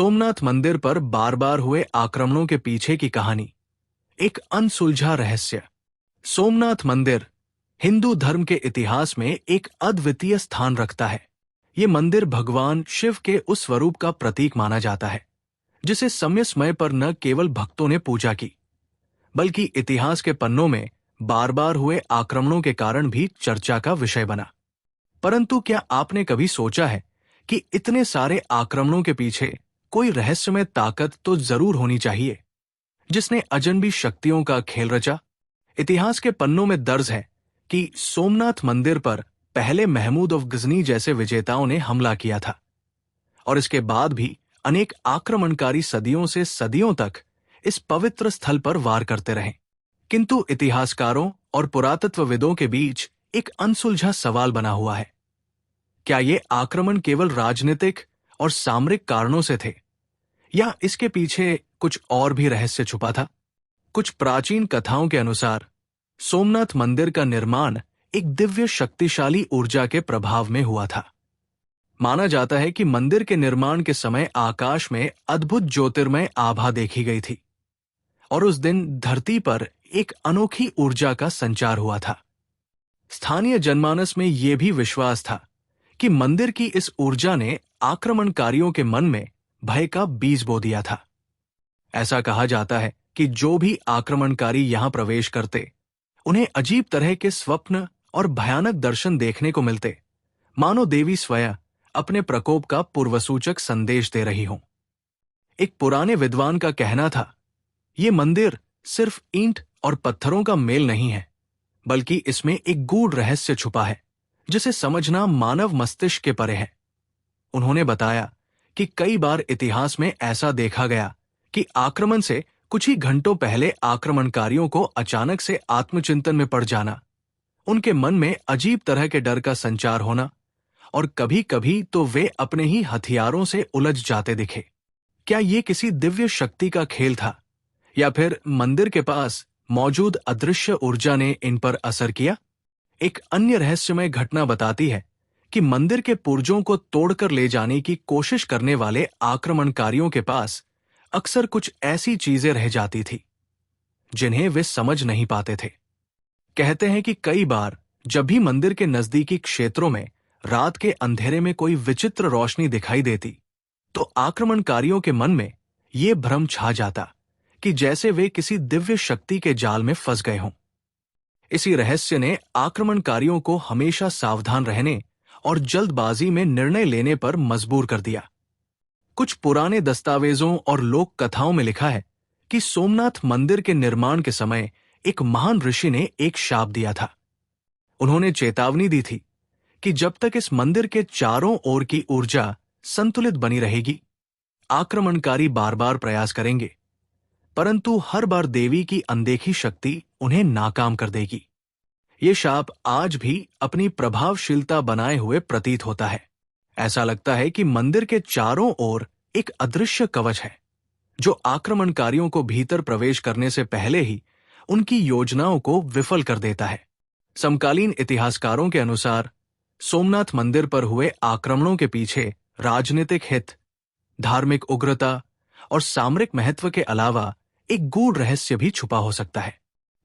सोमनाथ मंदिर पर बार बार हुए आक्रमणों के पीछे की कहानी, एक अनसुलझा रहस्य। सोमनाथ मंदिर हिंदू धर्म के इतिहास में एक अद्वितीय स्थान रखता है। ये मंदिर भगवान शिव के उस स्वरूप का प्रतीक माना जाता है जिसे समय समय पर न केवल भक्तों ने पूजा की, बल्कि इतिहास के पन्नों में बार बार हुए आक्रमणों के कारण भी चर्चा का विषय बना। परंतु क्या आपने कभी सोचा है कि इतने सारे आक्रमणों के पीछे कोई रहस्यमय ताकत तो जरूर होनी चाहिए जिसने अजनबी शक्तियों का खेल रचा? इतिहास के पन्नों में दर्ज है कि सोमनाथ मंदिर पर पहले महमूद ऑफ गजनी जैसे विजेताओं ने हमला किया था, और इसके बाद भी अनेक आक्रमणकारी सदियों से सदियों तक इस पवित्र स्थल पर वार करते रहे। किंतु इतिहासकारों और पुरातत्वविदों के बीच एक अनसुलझा सवाल बना हुआ है। क्या ये आक्रमण केवल राजनीतिक और सामरिक कारणों से थे, या इसके पीछे कुछ और भी रहस्य छुपा था? कुछ प्राचीन कथाओं के अनुसार सोमनाथ मंदिर का निर्माण एक दिव्य शक्तिशाली ऊर्जा के प्रभाव में हुआ था। माना जाता है कि मंदिर के निर्माण के समय आकाश में अद्भुत ज्योतिर्मय आभा देखी गई थी, और उस दिन धरती पर एक अनोखी ऊर्जा का संचार हुआ था। स्थानीय जनमानस में यह भी विश्वास था कि मंदिर की इस ऊर्जा ने आक्रमणकारियों के मन में भय का बीज बो दिया था। ऐसा कहा जाता है कि जो भी आक्रमणकारी यहां प्रवेश करते, उन्हें अजीब तरह के स्वप्न और भयानक दर्शन देखने को मिलते, मानो देवी स्वयं अपने प्रकोप का पूर्वसूचक संदेश दे रही हों। एक पुराने विद्वान का कहना था, ये मंदिर सिर्फ ईंट और पत्थरों का मेल नहीं है, बल्कि इसमें एक गूढ़ रहस्य छुपा है जिसे समझना मानव मस्तिष्क के परे है। उन्होंने बताया कि कई बार इतिहास में ऐसा देखा गया कि आक्रमण से कुछ ही घंटों पहले आक्रमणकारियों को अचानक से आत्मचिंतन में पड़ जाना, उनके मन में अजीब तरह के डर का संचार होना, और कभी कभी तो वे अपने ही हथियारों से उलझ जाते दिखे। क्या ये किसी दिव्य शक्ति का खेल था, या फिर मंदिर के पास मौजूद अदृश्य ऊर्जा ने इन पर असर किया? एक अन्य रहस्यमय घटना बताती है कि मंदिर के पुर्जों को तोड़कर ले जाने की कोशिश करने वाले आक्रमणकारियों के पास अक्सर कुछ ऐसी चीजें रह जाती थी जिन्हें वे समझ नहीं पाते थे। कहते हैं कि कई बार जब भी मंदिर के नजदीकी क्षेत्रों में रात के अंधेरे में कोई विचित्र रोशनी दिखाई देती, तो आक्रमणकारियों के मन में ये भ्रम छा जाता कि जैसे वे किसी दिव्य शक्ति के जाल में फंस गए हों। इसी रहस्य ने आक्रमणकारियों को हमेशा सावधान रहने और जल्दबाजी में निर्णय लेने पर मजबूर कर दिया। कुछ पुराने दस्तावेजों और लोक कथाओं में लिखा है कि सोमनाथ मंदिर के निर्माण के समय एक महान ऋषि ने एक शाप दिया था। उन्होंने चेतावनी दी थी कि जब तक इस मंदिर के चारों ओर की ऊर्जा संतुलित बनी रहेगी, आक्रमणकारी बार बार प्रयास करेंगे, परंतु हर बार देवी की अनदेखी शक्ति उन्हें नाकाम कर देगी। ये शाप आज भी अपनी प्रभावशीलता बनाए हुए प्रतीत होता है। ऐसा लगता है कि मंदिर के चारों ओर एक अदृश्य कवच है जो आक्रमणकारियों को भीतर प्रवेश करने से पहले ही उनकी योजनाओं को विफल कर देता है। समकालीन इतिहासकारों के अनुसार सोमनाथ मंदिर पर हुए आक्रमणों के पीछे राजनीतिक हित, धार्मिक उग्रता और सामरिक महत्व के अलावा एक गूढ़ रहस्य भी छुपा हो सकता है।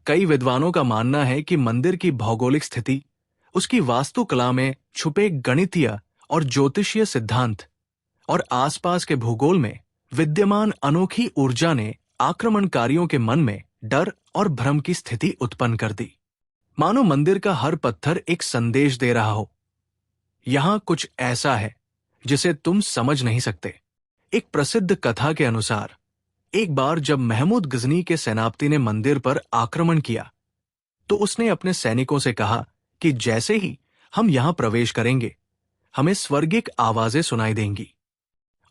कई विद्वानों का मानना है कि मंदिर की भौगोलिक स्थिति, उसकी वास्तुकला में छुपे गणितीय और ज्योतिषीय सिद्धांत और आसपास के भूगोल में विद्यमान अनोखी ऊर्जा ने आक्रमणकारियों के मन में डर और भ्रम की स्थिति उत्पन्न कर दी। मानो मंदिर का हर पत्थर एक संदेश दे रहा हो, यहां कुछ ऐसा है जिसे तुम समझ नहीं सकते। एक प्रसिद्ध कथा के अनुसार एक बार जब महमूद गजनी के सेनापति ने मंदिर पर आक्रमण किया, तो उसने अपने सैनिकों से कहा कि जैसे ही हम यहां प्रवेश करेंगे, हमें स्वर्गिक आवाजें सुनाई देंगी।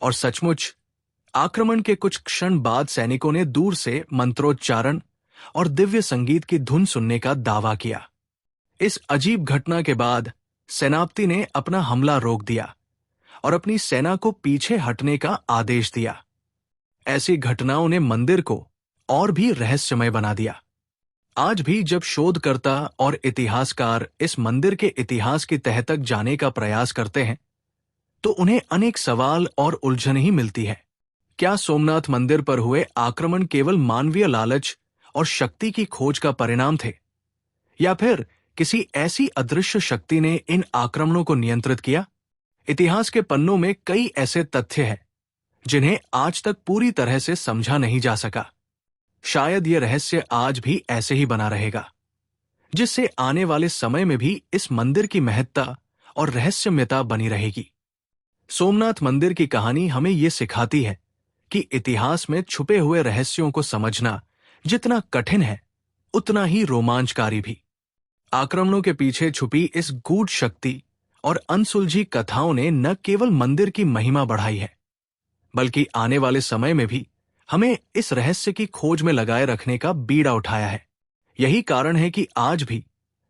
और सचमुच आक्रमण के कुछ क्षण बाद सैनिकों ने दूर से मंत्रोच्चारण और दिव्य संगीत की धुन सुनने का दावा किया। इस अजीब घटना के बाद सेनापति ने अपना हमला रोक दिया और अपनी सेना को पीछे हटने का आदेश दिया। ऐसी घटनाओं ने मंदिर को और भी रहस्यमय बना दिया। आज भी जब शोधकर्ता और इतिहासकार इस मंदिर के इतिहास की तह तक जाने का प्रयास करते हैं, तो उन्हें अनेक सवाल और उलझन ही मिलती है। क्या सोमनाथ मंदिर पर हुए आक्रमण केवल मानवीय लालच और शक्ति की खोज का परिणाम थे, या फिर किसी ऐसी अदृश्य शक्ति ने इन आक्रमणों को नियंत्रित किया? इतिहास के पन्नों में कई ऐसे तथ्य हैं जिन्हें आज तक पूरी तरह से समझा नहीं जा सका। शायद यह रहस्य आज भी ऐसे ही बना रहेगा, जिससे आने वाले समय में भी इस मंदिर की महत्ता और रहस्यमयता बनी रहेगी। सोमनाथ मंदिर की कहानी हमें यह सिखाती है कि इतिहास में छुपे हुए रहस्यों को समझना जितना कठिन है, उतना ही रोमांचकारी भी। आक्रमणों के पीछे छुपी इस गूढ़ शक्ति और अनसुलझी कथाओं ने न केवल मंदिर की महिमा बढ़ाई है, बल्कि आने वाले समय में भी हमें इस रहस्य की खोज में लगाए रखने का बीड़ा उठाया है। यही कारण है कि आज भी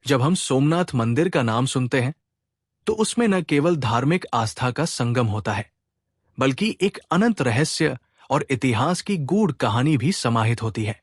जब हम सोमनाथ मंदिर का नाम सुनते हैं, तो उसमें न केवल धार्मिक आस्था का संगम होता है, बल्कि एक अनंत रहस्य और इतिहास की गूढ़ कहानी भी समाहित होती है।